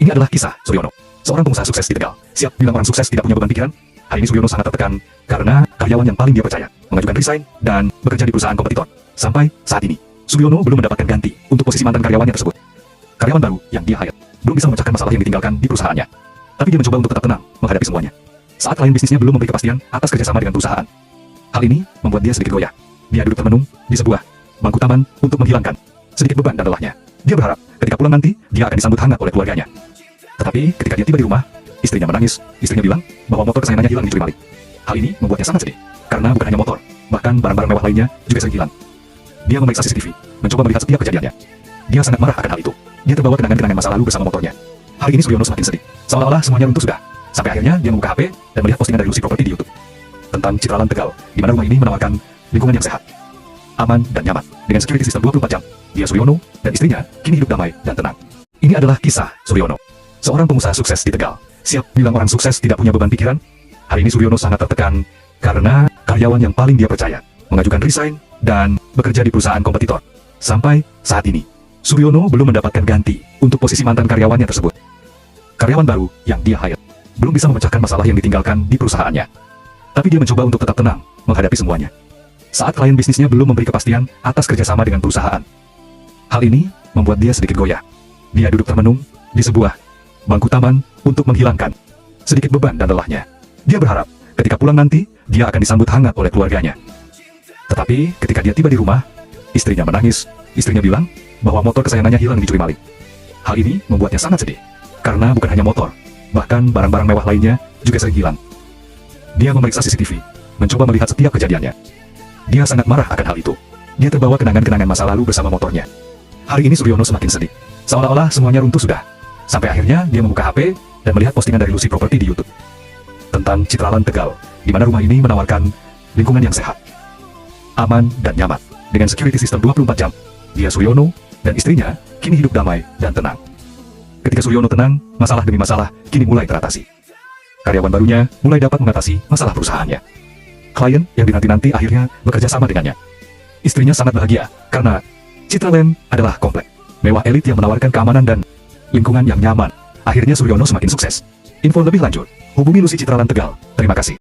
Ini adalah kisah Suryono, seorang pengusaha sukses di Tegal. Siap bilang orang sukses tidak punya beban pikiran? Hari ini Suryono sangat tertekan karena karyawan yang paling dia percaya mengajukan resign dan bekerja di perusahaan kompetitor. Sampai saat ini, Suryono belum mendapatkan ganti untuk posisi mantan karyawannya tersebut. Karyawan baru yang dia hire belum bisa memecahkan masalah yang ditinggalkan di perusahaannya. Tapi dia mencoba untuk tetap tenang menghadapi semuanya. Saat klien bisnisnya belum memberi kepastian atas kerjasama dengan perusahaan. Hal ini membuat dia sedikit goyah. Dia duduk termenung di sebuah bangku taman untuk menghilangkan sedikit beban dan lelahnya. Dia berharap ketika pulang nanti, dia akan disambut hangat oleh keluarganya. Tetapi ketika dia tiba di rumah, istrinya menangis. Istrinya bilang bahwa motor kesayangannya hilang dicuri maling. Hal ini membuatnya sangat sedih, karena bukan hanya motor, bahkan barang-barang mewah lainnya juga sering hilang. Dia memeriksa CCTV, mencoba melihat setiap kejadiannya. Dia sangat marah akan hal itu. Dia terbawa kenangan-kenangan masa lalu bersama motornya. Hari ini Suryono semakin sedih, seolah-olah semuanya runtuh sudah. Sampai akhirnya dia membuka HP dan melihat postingan dari Lucy Property di YouTube tentang Citraland Tegal, di mana rumah ini menawarkan lingkungan yang sehat, aman, dan nyaman, dengan security system 24 jam. Dia Suryono dan istrinya kini hidup damai dan tenang. Ini adalah kisah Suryono, seorang pengusaha sukses di Tegal. Siap bilang orang sukses tidak punya beban pikiran? Hari ini Suryono sangat tertekan karena karyawan yang paling dia percaya mengajukan resign dan bekerja di perusahaan kompetitor. Sampai saat ini, Suryono belum mendapatkan ganti untuk posisi mantan karyawannya tersebut. Karyawan baru yang dia hire belum bisa memecahkan masalah yang ditinggalkan di perusahaannya. Tapi dia mencoba untuk tetap tenang menghadapi semuanya. Saat klien bisnisnya belum memberi kepastian atas kerjasama dengan perusahaan. Hal ini membuat dia sedikit goyah. Dia duduk termenung di sebuah bangku taman untuk menghilangkan sedikit beban dan lelahnya. Dia berharap ketika pulang nanti, dia akan disambut hangat oleh keluarganya. Tetapi ketika dia tiba di rumah, istrinya menangis. Istrinya bilang bahwa motor kesayangannya hilang dicuri maling. Hal ini membuatnya sangat sedih, karena bukan hanya motor, bahkan barang-barang mewah lainnya juga sering hilang. Dia memeriksa CCTV, mencoba melihat setiap kejadiannya. Dia sangat marah akan hal itu. Dia terbawa kenangan-kenangan masa lalu bersama motornya. Hari ini Suryono semakin sedih, seolah-olah semuanya runtuh sudah. Sampai akhirnya dia membuka HP dan melihat postingan dari Lucy Property di YouTube tentang Citraland Tegal, di mana rumah ini menawarkan lingkungan yang sehat, aman, dan nyaman, dengan security system 24 jam. Dia Suryono dan istrinya kini hidup damai dan tenang. Ketika Suryono tenang, masalah demi masalah kini mulai teratasi. Karyawan barunya mulai dapat mengatasi masalah perusahaannya. Klien yang dinanti-nanti akhirnya bekerja sama dengannya. Istrinya sangat bahagia karena Citraland adalah komplek mewah elit yang menawarkan keamanan dan lingkungan yang nyaman. Akhirnya Suryono semakin sukses. Info lebih lanjut, hubungi Lucy Citraland Tegal. Terima kasih.